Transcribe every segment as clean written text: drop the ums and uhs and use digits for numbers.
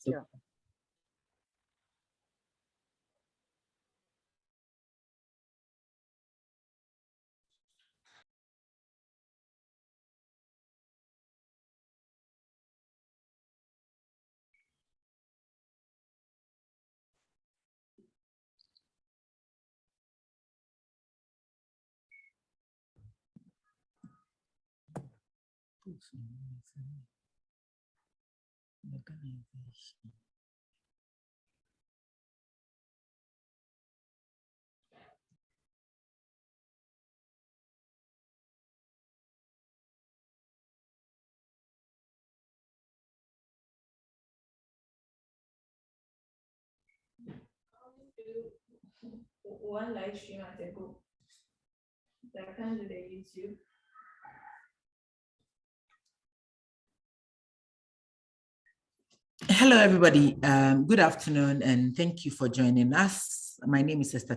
Yeah. One live stream at a go. I can't do the YouTube. Hello, everybody. Good afternoon, and thank you for joining us. My name is Esther.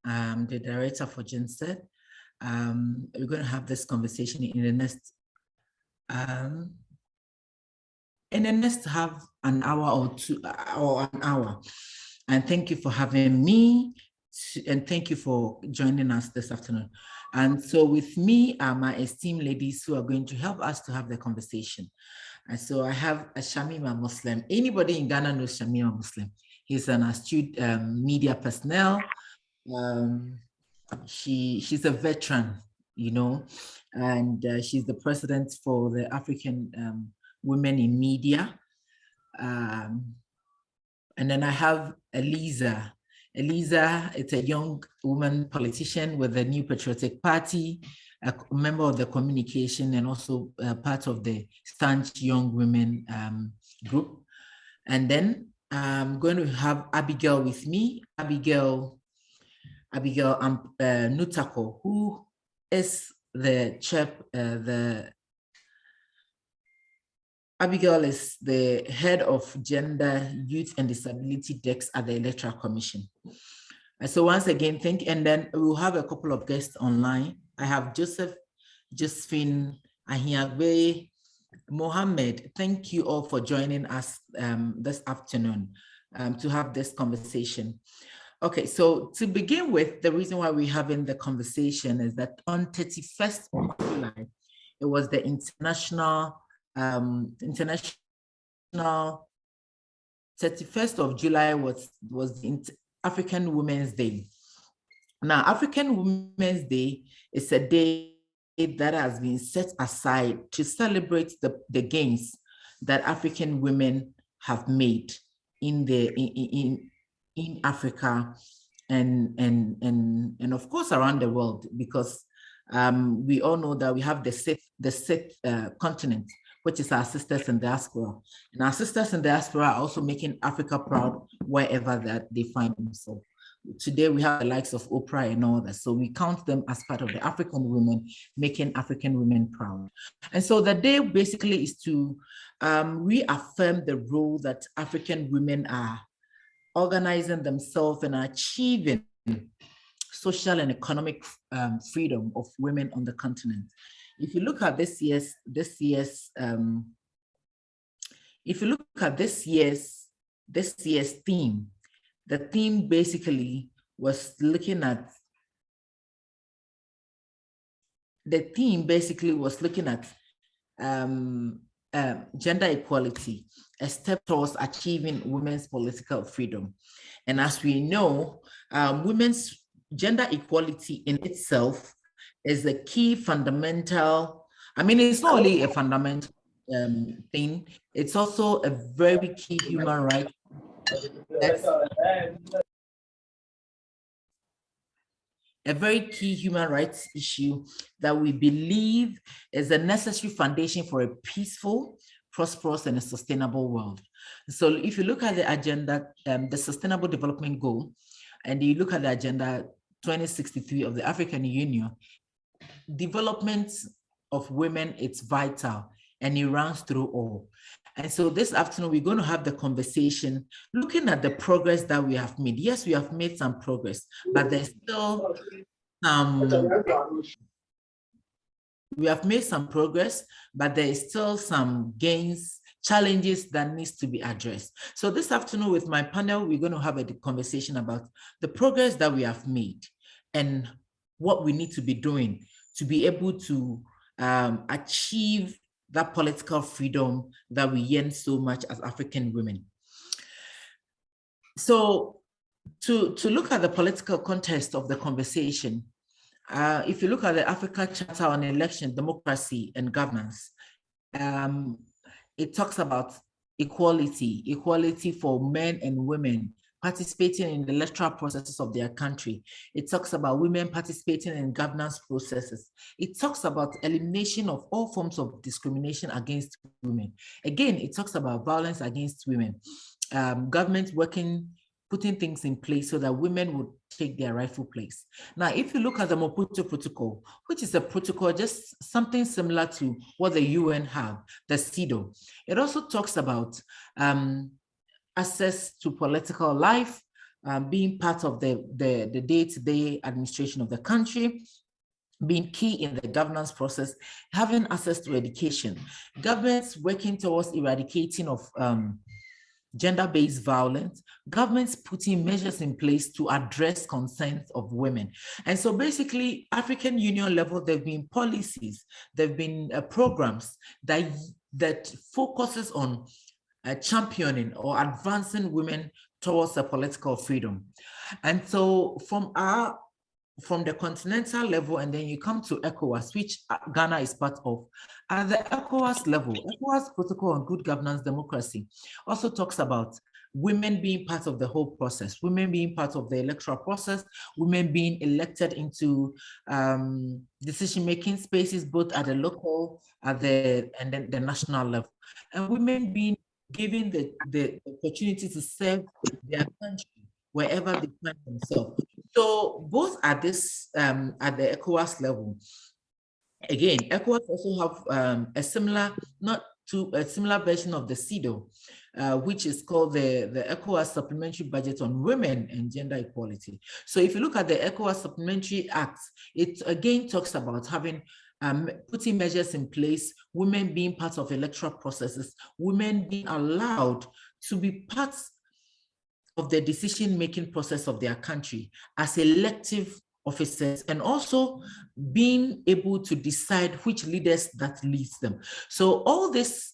I'm the director for GENCED. We're going to have this conversation in the next half an hour or two, or an hour. And thank you for having me, and thank you for joining us this afternoon. And so with me are my esteemed ladies who are going to help us to have the conversation. And so I have a Shamima Muslim. Anybody in Ghana knows Shamima Muslim. He's an astute media personnel. She's a veteran, you know, and she's the president for the African Women in Media. And then I have Eliza. Eliza, it's a young woman politician with the New Patriotic Party, a member of the communication and also part of the Stanch Young Women group. And then I'm going to have Abigail with me, Abigail Nutako, who is Abigail is the head of Gender, Youth and Disability Desk at the Electoral Commission. And so once again, and then we'll have a couple of guests online. I have Josephine Ahiagbe, Mohammed. Thank you all for joining us this afternoon to have this conversation. Okay, so to begin with, the reason why we're having the conversation is that on 31st of July, it was the International 31st of July was the African Women's Day. Now, African Women's Day is a day that has been set aside to celebrate the gains that African women have made in Africa and of course around the world, because we all know that we have the sixth continent, which is our sisters in diaspora. And our sisters in diaspora are also making Africa proud wherever that they find themselves. Today, we have the likes of Oprah and all that. So we count them as part of the African women, making African women proud. And so the day basically is to reaffirm the role that African women are organizing themselves and achieving social and economic freedom of women on the continent. If you look at this year's theme, the theme basically was looking at gender equality, a step towards achieving women's political freedom. And as we know, women's gender equality in itself is a key fundamental, I mean, it's not only a fundamental thing, it's also a very key human right. A very key human rights issue that we believe is a necessary foundation for a peaceful, prosperous, and a sustainable world. So if you look at the agenda, the Sustainable Development Goal, and you look at the Agenda 2063 of the African Union, development of women, it's vital, and it runs through all. And so this afternoon, we're going to have the conversation looking at the progress that we have made. Yes, we have made some progress, but there's still we have made some progress, but there is still some gains challenges that needs to be addressed. So this afternoon with my panel, we're going to have a conversation about the progress that we have made and what we need to be doing to be able to achieve that political freedom that we yearn so much as African women. So to look at the political context of the conversation, if you look at the Africa Charter on Election, Democracy and Governance, it talks about equality for men and women participating in the electoral processes of their country. It talks about women participating in governance processes. It talks about elimination of all forms of discrimination against women. Again, it talks about violence against women. Government putting things in place so that women would take their rightful place. Now, if you look at the Maputo Protocol, which is a protocol, just something similar to what the UN have, the CEDAW, it also talks about access to political life, being part of the day-to-day administration of the country, being key in the governance process, having access to education, governments working towards eradicating of gender-based violence, governments putting measures in place to address concerns of women. And so basically, African Union level, there have been policies, there have been programs that focuses on championing or advancing women towards a political freedom. And so from the continental level, and then you come to ECOWAS, which Ghana is part of. At the ECOWAS level, ECOWAS Protocol on Good Governance Democracy also talks about women being part of the whole process, women being part of the electoral process, women being elected into decision-making spaces, both at the local, and then the national level, and women being given the opportunity to serve their country wherever they find themselves. So both at this at the ECOWAS level, again, ECOWAS also have a similar version of the CEDAW, which is called the ECOWAS Supplementary Budget on Women and Gender Equality. So if you look at the ECOWAS Supplementary Act, it again talks about having putting measures in place, women being part of electoral processes, women being allowed to be part of the decision-making process of their country as elective officers, and also being able to decide which leaders that leads them. So all this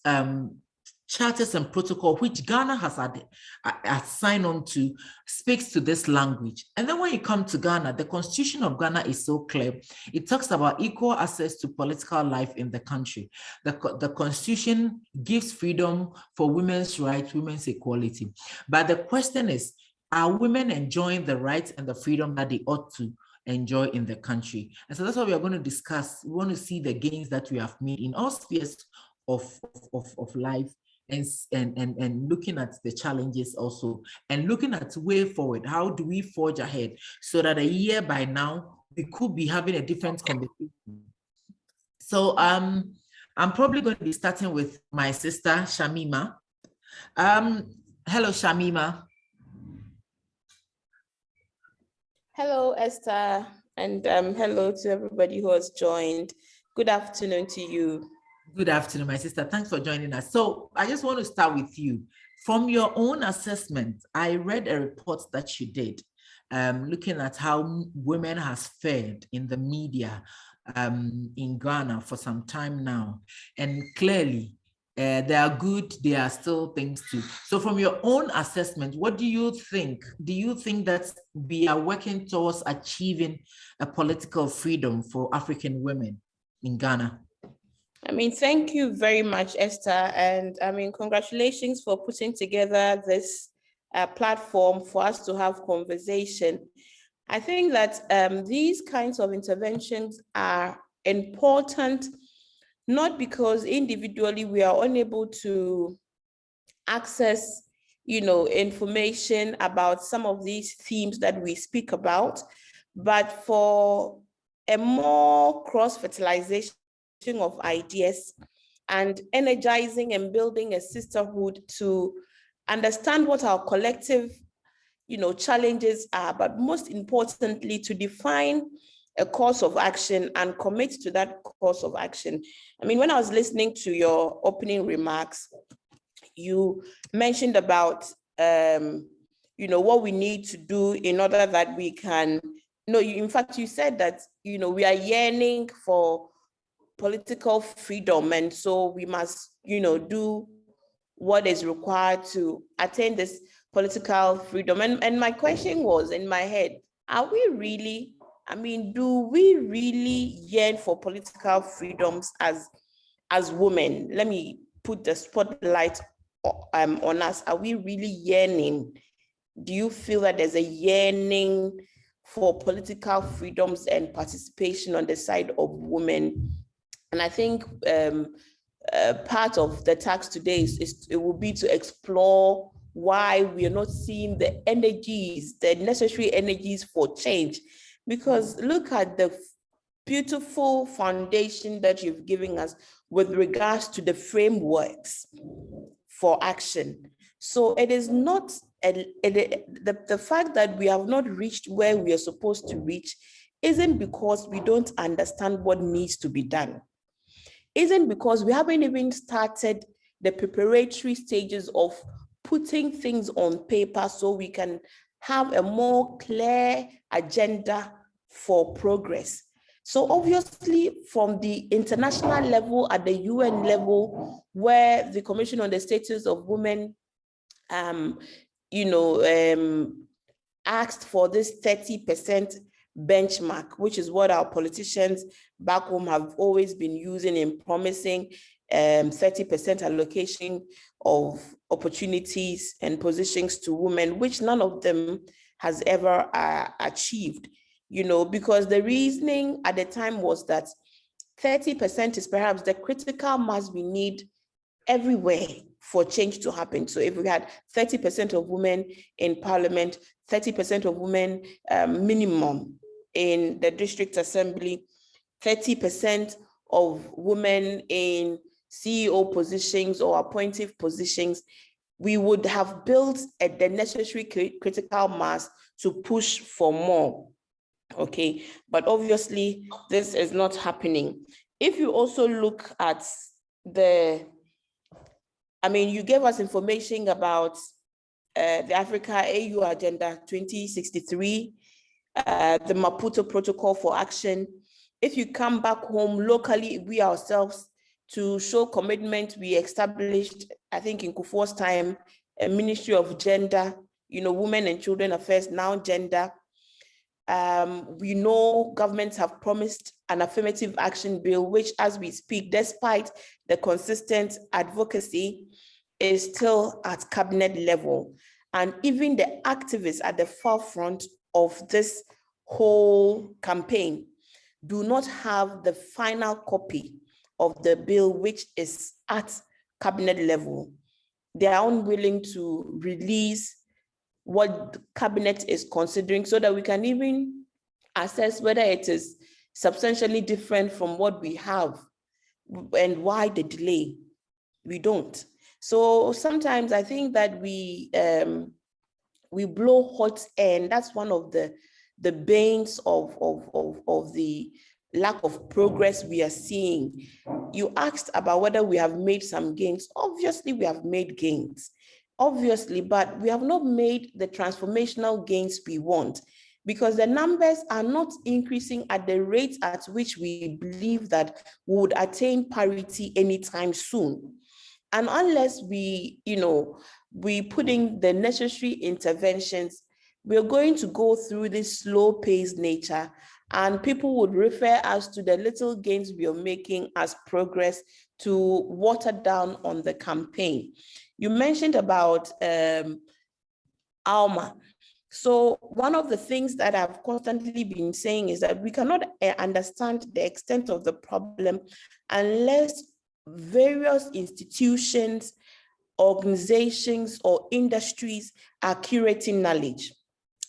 charters and protocol, which Ghana has signed on to, speaks to this language. And then when you come to Ghana, the Constitution of Ghana is so clear. It talks about equal access to political life in the country. The Constitution gives freedom for women's rights, women's equality. But the question is, are women enjoying the rights and the freedom that they ought to enjoy in the country? And so that's what we are going to discuss. We want to see the gains that we have made in all spheres of life, and looking at the challenges also, and looking at the way forward. How do we forge ahead so that a year by now we could be having a different conversation? So I'm probably going to be starting with my sister Shamima. Hello, Shamima. Hello, Esther, and hello to everybody who has joined. Good afternoon to you. Good afternoon, my sister. Thanks for joining us. So I just want to start with you. From your own assessment, I read a report that you did looking at how women has fared in the media in Ghana for some time now. And clearly, they are good, there are still things too. So from your own assessment, what do you think? Do you think that we are working towards achieving a political freedom for African women in Ghana? I mean, thank you very much, Esther. And I mean, congratulations for putting together this platform for us to have conversation. I think that these kinds of interventions are important, not because individually we are unable to access, information about some of these themes that we speak about, but for a more cross-fertilization of ideas and energizing and building a sisterhood to understand what our collective, challenges are, but most importantly, to define a course of action and commit to that course of action. I mean, when I was listening to your opening remarks, you mentioned about, what we need to do in order that we can, in fact, you said that, we are yearning for political freedom. And so we must, do what is required to attain this political freedom. And my question was in my head, are we really, do we really yearn for political freedoms as women? Let me put the spotlight on us. Are we really yearning? Do you feel that there's a yearning for political freedoms and participation on the side of women? And I think part of the task today it will be to explore why we are not seeing the necessary energies for change. Because look at the beautiful foundation that you've given us with regards to the frameworks for action. So it is not, the fact that we have not reached where we are supposed to reach isn't because we don't understand what needs to be done. Isn't because we haven't even started the preparatory stages of putting things on paper so we can have a more clear agenda for progress. So obviously from the international level, at the UN level, where the Commission on the Status of Women asked for this 30% benchmark, which is what our politicians back home have always been using in promising 30% allocation of opportunities and positions to women, which none of them has ever achieved, because the reasoning at the time was that 30% is perhaps the critical mass we need everywhere for change to happen. So if we had 30% of women in parliament, 30% of women minimum in the district assembly, 30% of women in CEO positions or appointive positions, we would have built the necessary critical mass to push for more. Okay, but obviously this is not happening. If you also look at you gave us information about the Africa AU Agenda 2063, the Maputo Protocol for Action. If you come back home locally, we ourselves, to show commitment, we established, I think in Kufuor's time, a Ministry of Gender, Women and Children Affairs, now Gender. We know governments have promised an affirmative action bill, which as we speak, despite the consistent advocacy, is still at cabinet level. And even the activists at the forefront of this whole campaign do not have the final copy of the bill, which is at cabinet level. They are unwilling to release what the cabinet is considering so that we can even assess whether it is substantially different from what we have and why the delay. We don't. So sometimes I think that we blow hot air, and that's one of the banes of the lack of progress we are seeing. You asked about whether we have made some gains. Obviously, we have made gains, obviously, but we have not made the transformational gains we want, because the numbers are not increasing at the rate at which we believe that we would attain parity anytime soon. And unless we put in the necessary interventions, we're going to go through this slow-paced nature, and people would refer us to the little gains we are making as progress to water down on the campaign. You mentioned about Alma. So one of the things that I've constantly been saying is that we cannot understand the extent of the problem unless various institutions, organizations, or industries are curating knowledge.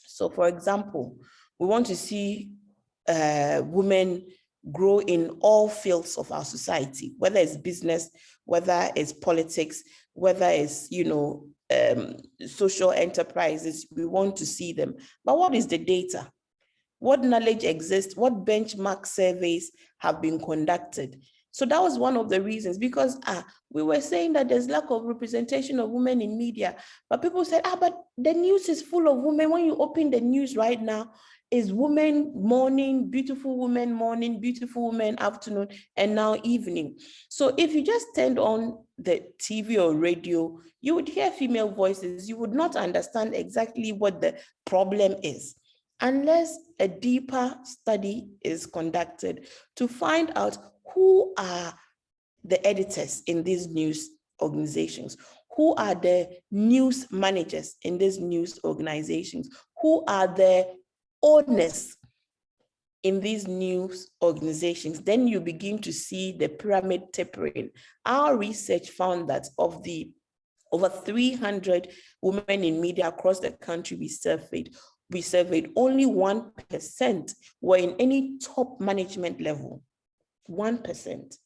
So for example, we want to see women grow in all fields of our society, whether it's business, whether it's politics, whether it's, social enterprises. We want to see them. But what is the data? What knowledge exists? What benchmark surveys have been conducted? So that was one of the reasons, because we were saying that there's lack of representation of women in media, but people said, but the news is full of women. When you open the news right now, is women morning, beautiful women morning, beautiful women afternoon, and now evening. So if you just turned on the TV or radio, you would hear female voices. You would not understand exactly what the problem is, unless a deeper study is conducted to find out who are the editors in these news organizations, who are the news managers in these news organizations, who are the owners in these news organizations. Then you begin to see the pyramid tapering. Our research found that of the over 300 women in media across the country we surveyed, only 1% were in any top management level. 1%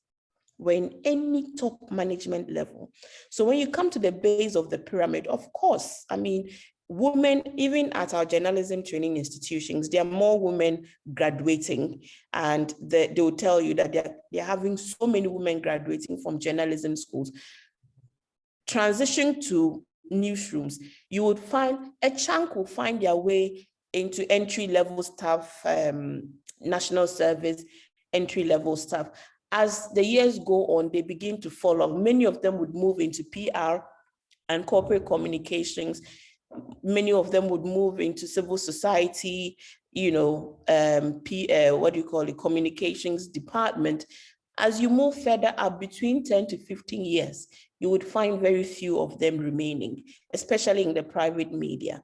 were in any top management level. So when you come to the base of the pyramid, of course, I mean, women, even at our journalism training institutions, there are more women graduating, and they will tell you that they're having so many women graduating from journalism schools. Transition to newsrooms, you would find a chunk will find their way into entry-level staff, national service, entry-level staff. As the years go on, they begin to fall off. Many of them would move into PR and corporate communications. Many of them would move into civil society, communications department. As you move further up, between 10 to 15 years, you would find very few of them remaining, especially in the private media.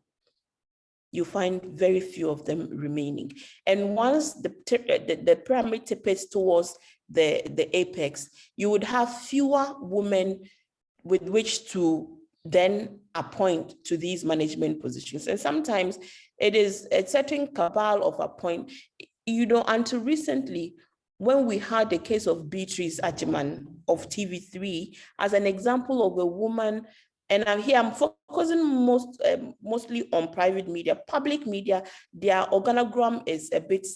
You find very few of them remaining. And once the pyramid tips towards the apex, you would have fewer women with which to then appoint to these management positions. And sometimes it is a certain cabal of appoint, until recently, when we had the case of Beatrice Achiman of TV3 as an example of a woman, and I'm focusing mostly on private media. Public media, their organogram is a bit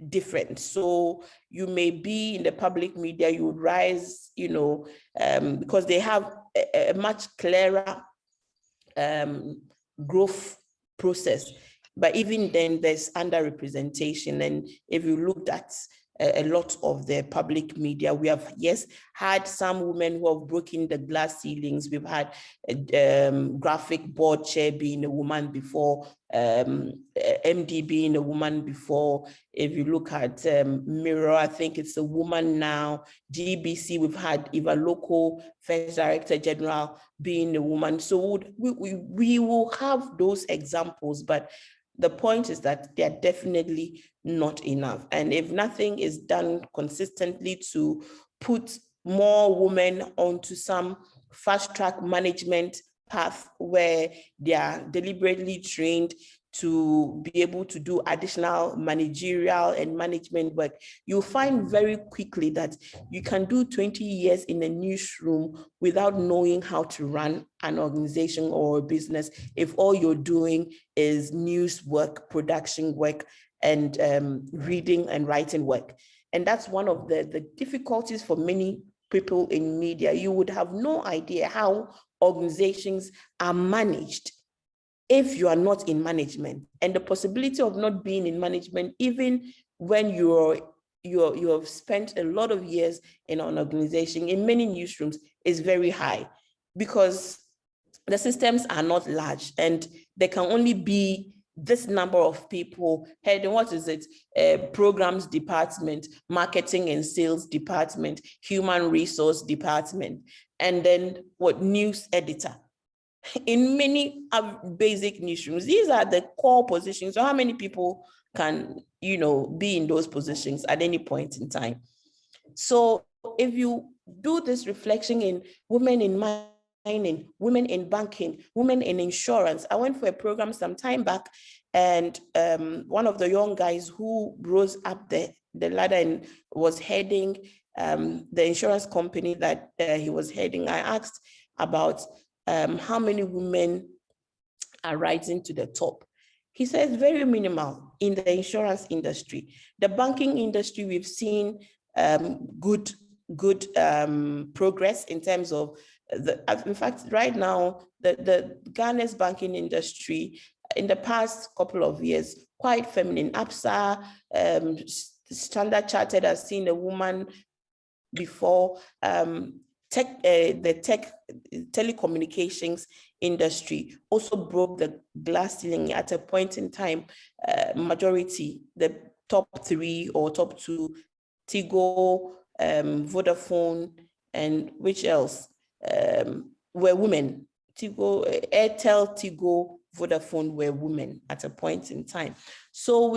different. So you may be in the public media, you would rise, because they have a much clearer growth process. But even then, there's underrepresentation. And if you looked at a lot of the public media, we have, yes, had some women who have broken the glass ceilings. We've had graphic board chair being a woman before, MD being a woman before. If you look at Mirror, I think it's a woman now. GBC, we've had Eva Loco, First Director General, being a woman. So we will have those examples, but the point is that they're definitely not enough. And if nothing is done consistently to put more women onto some fast-track management path where they are deliberately trained to be able to do additional managerial and management work, you'll find very quickly that you can do 20 years in a newsroom without knowing how to run an organization or a business if all you're doing is news work, production work, and reading and writing work. And that's one of the difficulties for many people in media. You would have no idea how organizations are managed if you are not in management, and the possibility of not being in management, even when you have spent a lot of years in an organization, in many newsrooms, is very high, because the systems are not large and there can only be this number of people heading, programs department, marketing and sales department, human resource department, and then news editor. In many basic newsrooms, these are the core positions. So how many people can, be in those positions at any point in time? So if you do this reflection in women in mining, women in banking, women in insurance, I went for a program some time back, and one of the young guys who rose up the ladder and was heading the insurance company that he was heading, I asked about how many women are rising to the top. He says very minimal in the insurance industry. The banking industry, we've seen good good progress in terms of in fact, right now, the Ghana's banking industry in the past couple of years, quite feminine. APSA, Standard Chartered has seen a woman before. The telecommunications industry also broke the glass ceiling at a point in time. Majority, the top 3 or top 2, Tigo, Vodafone, and which else, were women. Tigo, Airtel, Tigo, Vodafone were women at a point in time. So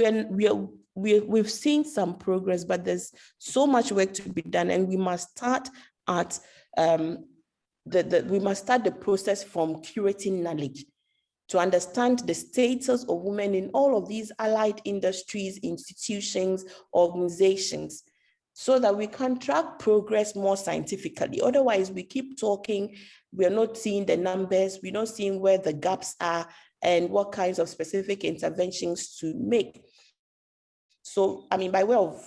we've seen some progress, but there's so much work to be done, and we must start at we must start the process from curating knowledge to understand the status of women in all of these allied industries, institutions, organizations, so that we can track progress more scientifically. Otherwise, we keep talking, we're not seeing the numbers, we're not seeing where the gaps are and what kinds of specific interventions to make. So, I mean, by way of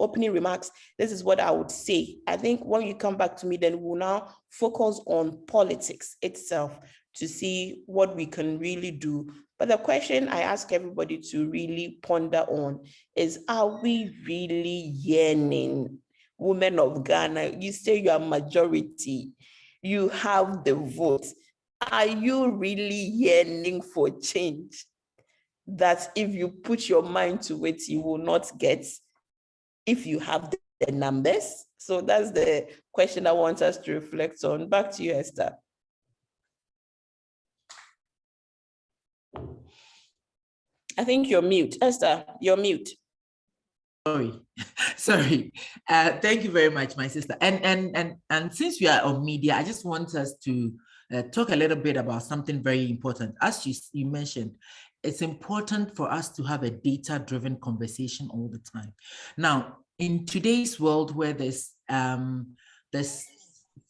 opening remarks, this is what I would say. I think when you come back to me, then we'll now focus on politics itself to see what we can really do. But the question I ask everybody to really ponder on is, are we really yearning? Women of Ghana, you say you are majority, you have the vote. Are you really yearning for change that if you put your mind to it, you will not get if you have the numbers? So that's the question I want us to reflect on. Back to you, Esther. I think you're mute. Esther, you're mute. Sorry. Thank you very much, my sister. And since we are on media, I just want us to talk a little bit about something very important. As you mentioned, it's important for us to have a data-driven conversation all the time. Now, in today's world where there's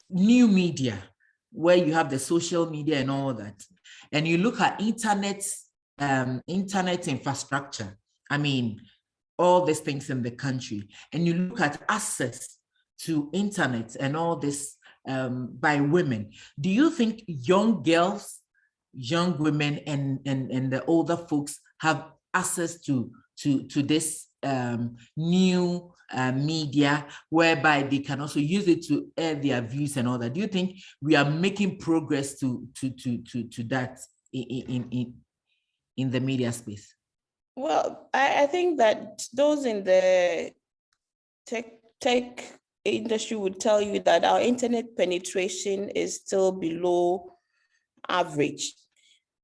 new media, where you have the social media and all that, and you look at internet infrastructure, I mean, all these things in the country, and you look at access to internet and all this by women, do you think young girls, young women, and the older folks have access to this new media, whereby they can also use it to air their views and all that? Do you think we are making progress to that in the media space? Well, I think that those in the tech industry would tell you that our internet penetration is still below average.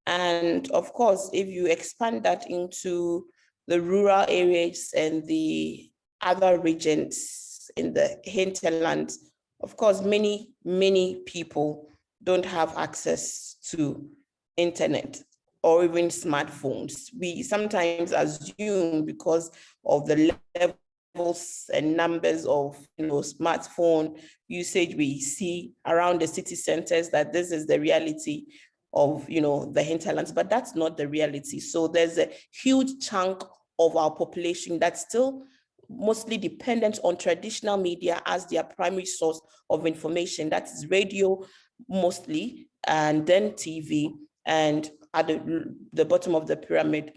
And of course, if you expand that into the rural areas and the other regions in the hinterland, of course, many people don't have access to internet or even smartphones. We sometimes assume, because of the levels and numbers of smartphone usage we see around the city centers, that this is the reality of the hinterlands, but that's not the reality. So there's a huge chunk of our population that's still mostly dependent on traditional media as their primary source of information. That is radio mostly, and then TV, and at the bottom of the pyramid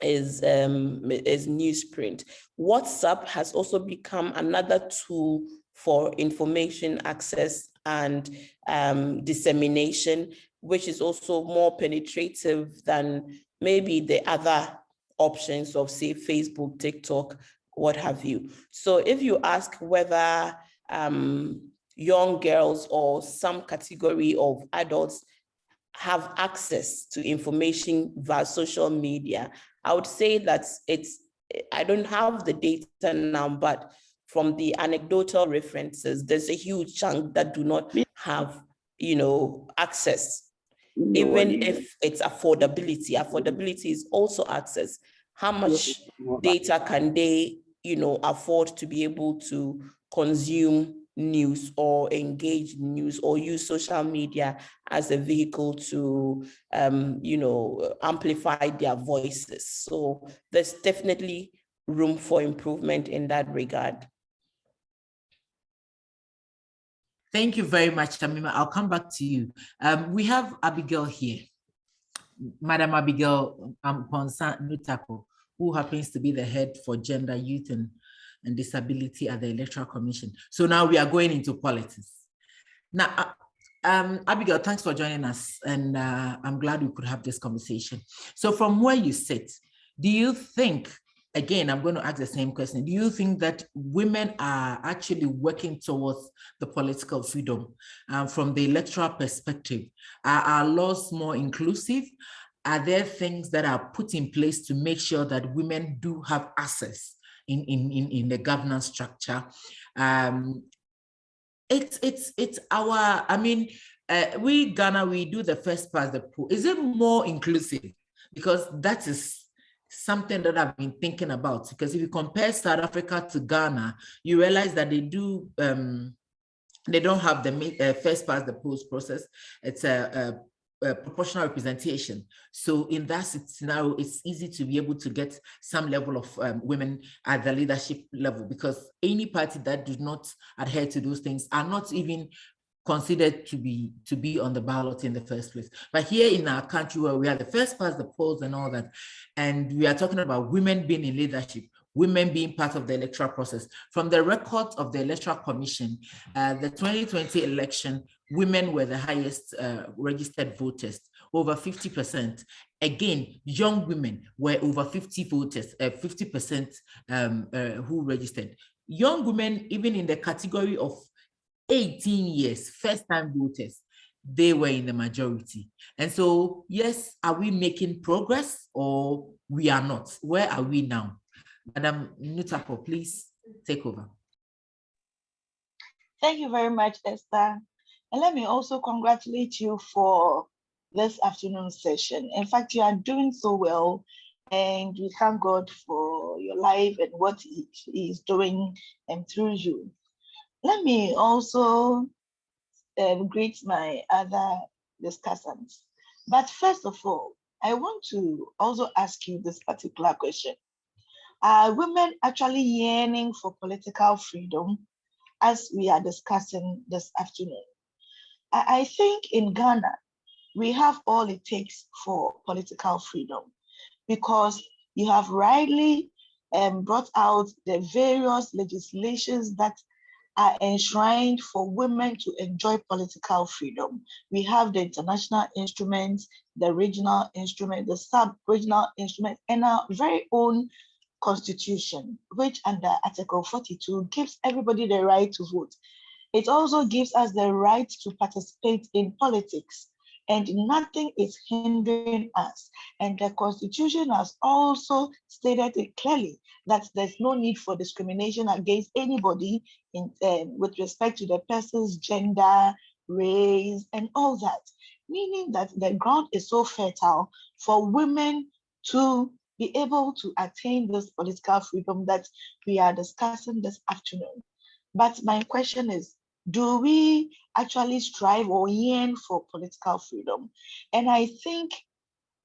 is newsprint. WhatsApp has also become another tool for information access and dissemination, which is also more penetrative than maybe the other options of, say, Facebook, TikTok, what have you. So if you ask whether young girls or some category of adults have access to information via social media, I would say that I don't have the data now, but from the anecdotal references, there's a huge chunk that do not have, access. Even if it's affordability, affordability is also access. How much data can they, afford to be able to consume news or engage news or use social media as a vehicle to, amplify their voices? So there's definitely room for improvement in that regard. Thank you very much, Tamima. I'll come back to you. We have Abigail here, Madam Abigail Ponsa Nutako, who happens to be the head for gender, youth, and disability at the Electoral Commission. So now we are going into politics. Now, Abigail, thanks for joining us, and I'm glad we could have this conversation. So from where you sit, do you think, again, I'm going to ask the same question, do you think that women are actually working towards the political freedom from the electoral perspective? Are our laws more inclusive? Are there things that are put in place to make sure that women do have access in the governance structure? It's our, I mean, we Ghana, we do the first past the post. Is it more inclusive? Because that is something that I've been thinking about. Because if you compare South Africa to Ghana, you realize that they do, they don't have the first past the post process. It's a proportional representation. So in that scenario, it's easy to be able to get some level of women at the leadership level, because any party that does not adhere to those things are not even considered to be on the ballot in the first place. But here in our country, where we are the first past the polls and all that, and we are talking about women being in leadership, women being part of the electoral process. From the records of the Electoral Commission, the 2020 election, women were the highest registered voters, over 50%. Again, young women were over 50 voters, 50% who registered. Young women, even in the category of 18 years, first-time voters, they were in the majority. And so, yes, are we making progress or we are not? Where are we now? Madam Nutako, please take over. Thank you very much, Esther. And let me also congratulate you for this afternoon session. In fact, you are doing so well, and we thank God for your life and what He is doing through you. Let me also greet my other discussants. But first of all, I want to also ask you this particular question. Are women actually yearning for political freedom, as we are discussing this afternoon? I think in Ghana, we have all it takes for political freedom, because you have rightly brought out the various legislations that are enshrined for women to enjoy political freedom. We have the international instruments, the regional instrument, the sub-regional instrument, and our very own Constitution, which under Article 42 gives everybody the right to vote. It also gives us the right to participate in politics, and nothing is hindering us. And the Constitution has also stated it clearly that there's no need for discrimination against anybody with respect to the person's gender, race, and all that, meaning that the ground is so fertile for women to be able to attain this political freedom that we are discussing this afternoon. But my question is, do we actually strive or yearn for political freedom? And I think,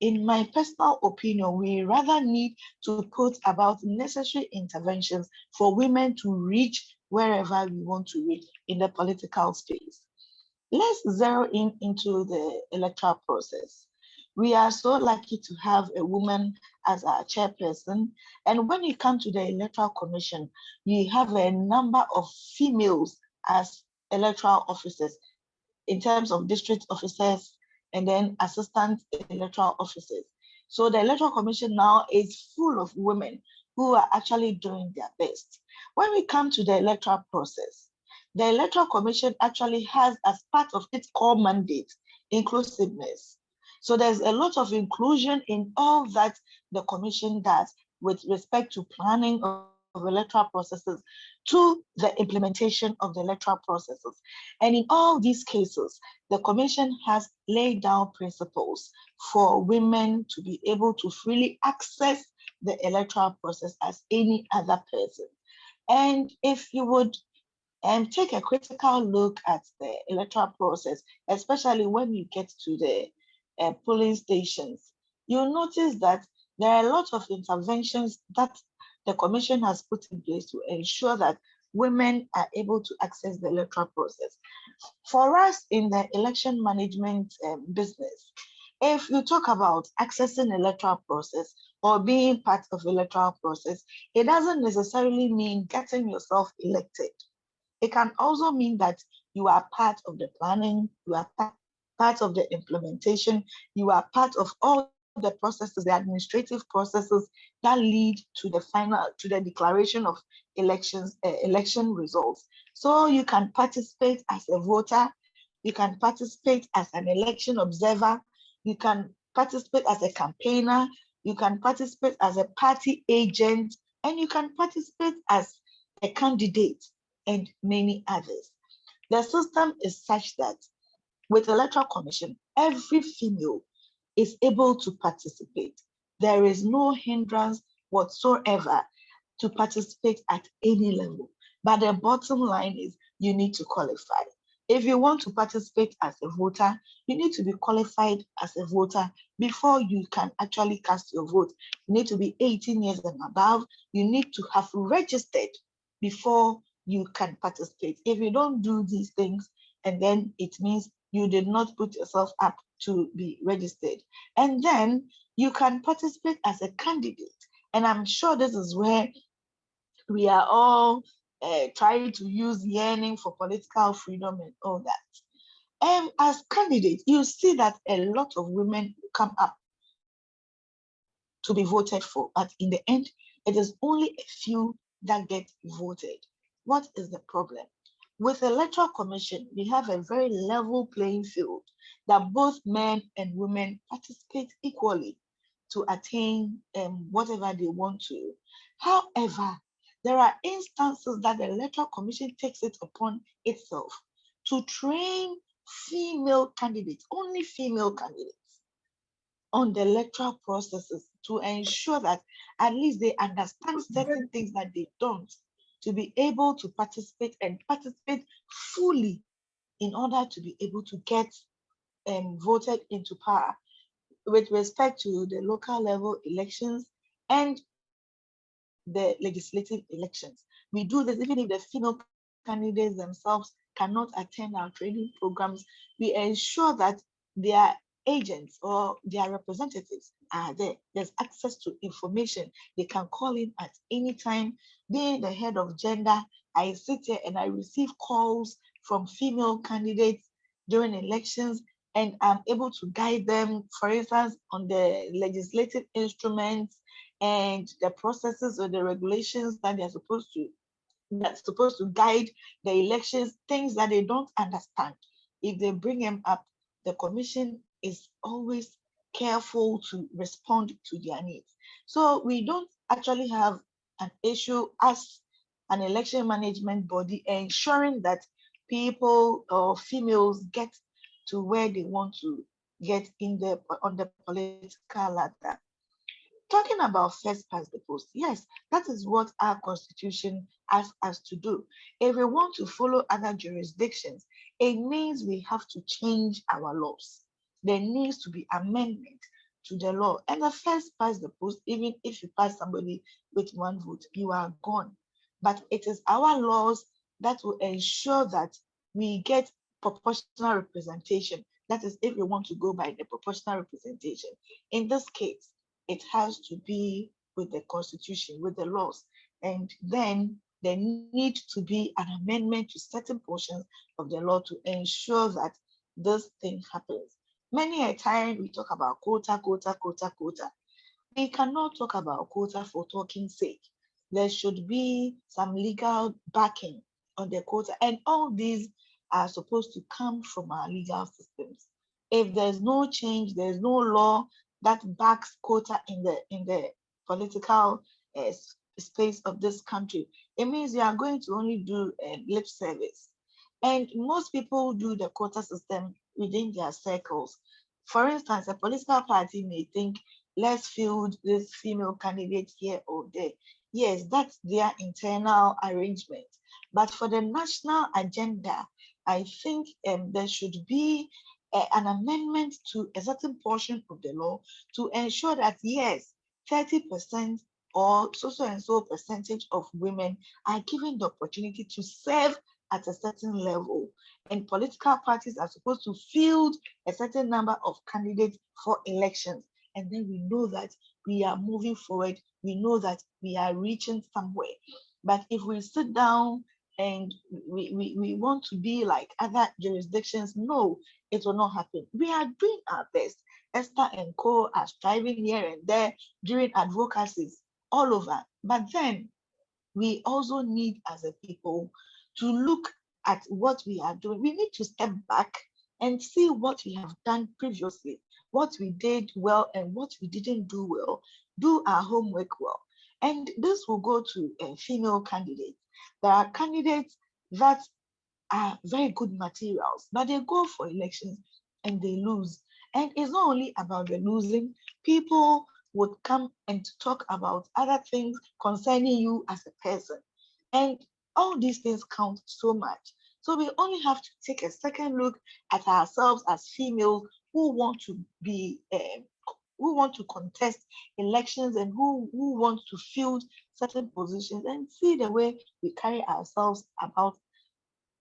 in my personal opinion, we rather need to put about necessary interventions for women to reach wherever we want to reach in the political space. Let's zero into the electoral process. We are so lucky to have a woman as our chairperson. And when you come to the Electoral Commission, you have a number of females as electoral officers in terms of district officers and then assistant electoral officers. So the Electoral Commission now is full of women who are actually doing their best. When we come to the electoral process, the Electoral Commission actually has as part of its core mandate inclusiveness. So there's a lot of inclusion in all that the Commission does with respect to planning of electoral processes to the implementation of the electoral processes. And in all these cases, the Commission has laid down principles for women to be able to freely access the electoral process as any other person. And if you would take a critical look at the electoral process, especially when you get to the polling stations, you'll notice that there are a lot of interventions that the Commission has put in place to ensure that women are able to access the electoral process. For us in the election management business, if you talk about accessing electoral process or being part of electoral process, it doesn't necessarily mean getting yourself elected. It can also mean that you are part of the planning, you are part of the implementation, you are part of all the processes, the administrative processes that lead to the declaration of election results. So you can participate as a voter, you can participate as an election observer, you can participate as a campaigner, you can participate as a party agent, and you can participate as a candidate and many others. The system is such that with Electoral Commission, every female is able to participate. There is no hindrance whatsoever to participate at any level. But the bottom line is you need to qualify. If you want to participate as a voter, you need to be qualified as a voter before you can actually cast your vote. You need to be 18 years and above. You need to have registered before you can participate. If you don't do these things, and then it means you did not put yourself up to be registered. And then you can participate as a candidate. And I'm sure this is where we are all trying to use yearning for political freedom and all that. And as candidates, you see that a lot of women come up to be voted for, but in the end, it is only a few that get voted. What is the problem? With the Electoral Commission, we have a very level playing field that both men and women participate equally to attain whatever they want to. However, there are instances that the Electoral Commission takes it upon itself to train female candidates, only female candidates, on the electoral processes to ensure that at least they understand certain things that they don't, to be able to participate and participate fully in order to be able to get voted into power with respect to the local level elections and the legislative elections. We do this even if the female candidates themselves cannot attend our training programs. We ensure that their agents or their representatives are there. There's access to information. They can call in at any time. Being the head of gender, I sit here and I receive calls from female candidates during elections, and I'm able to guide them, for instance, on the legislative instruments and the processes or the regulations that that's supposed to guide the elections, things that they don't understand. If they bring them up, the commission is always careful to respond to their needs. So we don't actually have an issue as an election management body ensuring that people or females get to where they want to get on the political ladder. Talking about first past the post, yes, that is what our constitution asks us to do. If we want to follow other jurisdictions, it means we have to change our laws. There needs to be amendment to the law. And the first past the post, even if you pass somebody with one vote, you are gone. But it is our laws that will ensure that we get proportional representation. That is, if you want to go by the proportional representation. In this case, it has to be with the constitution, with the laws. And then there needs to be an amendment to certain portions of the law to ensure that this thing happens. Many a time we talk about quota. We cannot talk about quota for talking's sake. There should be some legal backing on the quota, and all these are supposed to come from our legal systems. If there's no change, there's no law that backs quota in the political space of this country, it means you are going to only do lip service. And most people do the quota system within their circles. For instance, a political party may think, let's field this female candidate here or there. Yes, that's their internal arrangement. But for the national agenda, I think there should be an amendment to a certain portion of the law to ensure that, yes, 30% or so and so percentage of women are given the opportunity to serve at a certain level, and political parties are supposed to field a certain number of candidates for elections. And then we know that we are moving forward. We know that we are reaching somewhere. But if we sit down and we want to be like other jurisdictions, no, it will not happen. We are doing our best. Esther and Co are striving here and there, doing advocacies all over. But then we also need, as a people, to look at what we are doing. We need to step back and see what we have done previously, what we did well and what we didn't do well, do our homework well. And this will go to female candidates. There are candidates that are very good materials, but they go for elections and they lose. And it's not only about the losing. People would come and talk about other things concerning you as a person. And all these things count so much. So we only have to take a second look at ourselves as females who want to be, who want to contest elections and who want to fill certain positions, and see the way we carry ourselves about,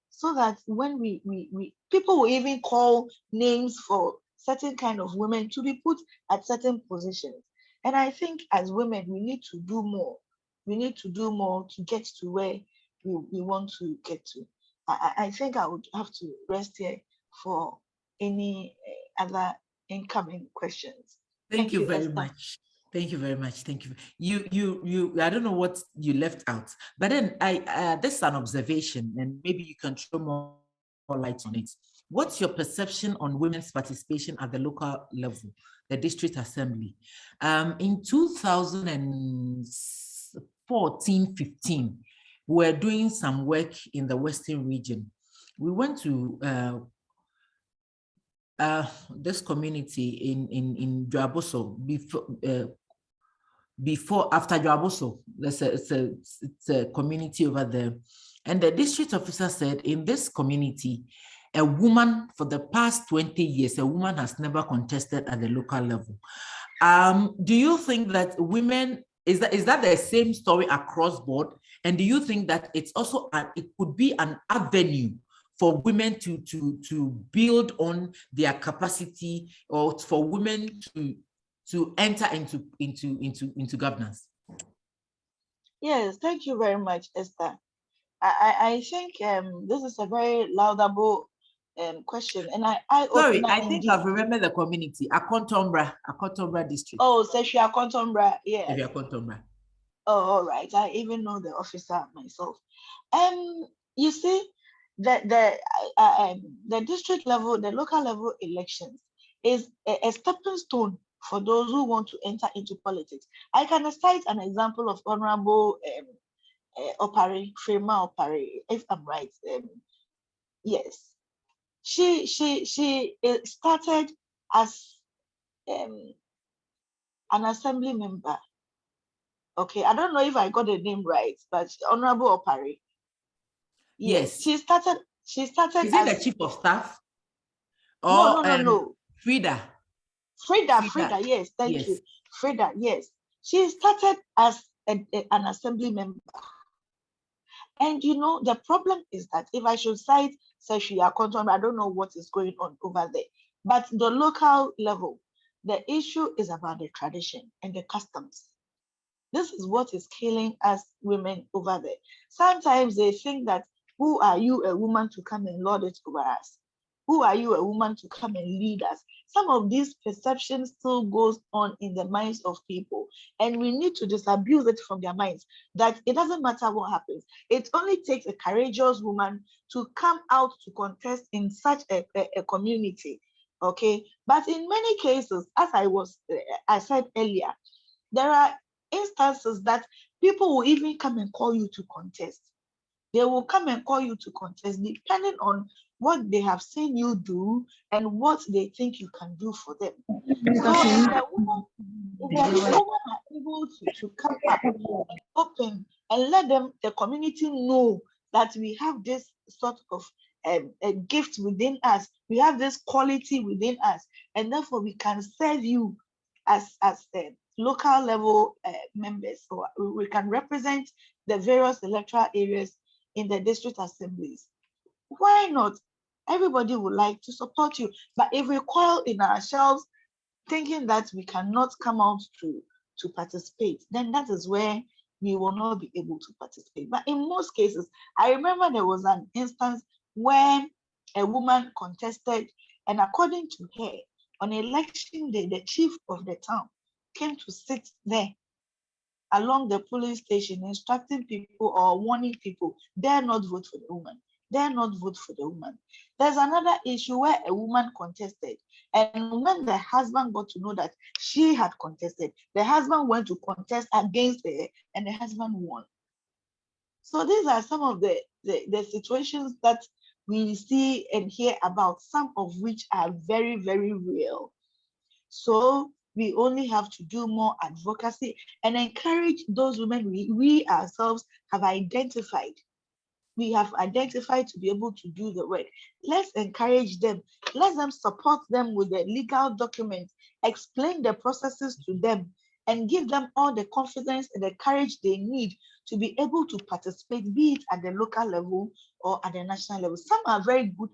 so that when we people will even call names for certain kind of women to be put at certain positions. And I think as women, we need to do more. We need to do more to get to where we want to get to. I think I would have to rest here for any other incoming questions. Thank you very Esther. much. Thank you very much. Thank you. You. I don't know what you left out, but then this is an observation, and maybe you can throw more light on it. What's your perception on women's participation at the local level, the district assembly? In 2014-15, we were doing some work in the Western region. We went to this community in Dwaboso after Dwaboso. It's a community over there, and the district officer said, in this community, a woman for the past 20 years, a woman has never contested at the local level. Do you think that women, is that the same story across board? And do you think that it's also it could be an avenue for women to build on their capacity, or for women to enter into governance? Yes, thank you very much, Esther. I think this is a very laudable question, and I think I've remembered the community, Akontombra district. Oh, Seshia Akontombra, yes. Seshia Akontombra. Oh, all right. I even know the officer myself. You see, the district level, the local level elections is a stepping stone for those who want to enter into politics. I can cite an example of Honorable Opare, Frema Opare, if I'm right. Yes, she started as an assembly member. Okay, I don't know if I got the name right, but Honorable Opare. Yes, she started. Is it the chief of staff? Or, no. Frida, yes, thank you. Frida, yes. She started as an assembly member. And you know, the problem is that if I should cite Seshia Akontombra, I don't know what is going on over there. But the local level, the issue is about the tradition and the customs. This is what is killing us women over there. Sometimes they think that, who are you, a woman, to come and lord it over us? Who are you, a woman, to come and lead us? Some of these perceptions still goes on in the minds of people, and we need to disabuse it from their minds, that it doesn't matter what happens. It only takes a courageous woman to come out to contest in such a community, okay? But in many cases, as I said earlier, there are instances that people will even come and call you to contest. They will come and call you to contest depending on what they have seen you do and what they think you can do for them. So if the woman are able to come up and open and let the community know that we have this sort of a gift within us, we have this quality within us, and therefore we can serve you as local level members, so we can represent the various electoral areas in the district assemblies. Why not? Everybody would like to support you. But if we coil in ourselves, thinking that we cannot come out to participate, then that is where we will not be able to participate. But in most cases, I remember there was an instance when a woman contested, and according to her, on election day, the chief of the town came to sit there along the polling station, instructing people or warning people, dare not vote for the woman, dare not vote for the woman. There's another issue where a woman contested, and when the husband got to know that she had contested, the husband went to contest against her, and the husband won. So these are some of the situations that we see and hear about, some of which are very, very real. So we only have to do more advocacy and encourage those women we ourselves have identified. We have identified to be able to do the work. Let's encourage them. Let them support them with the legal documents, explain the processes to them, and give them all the confidence and the courage they need to be able to participate, be it at the local level or at the national level. Some are very good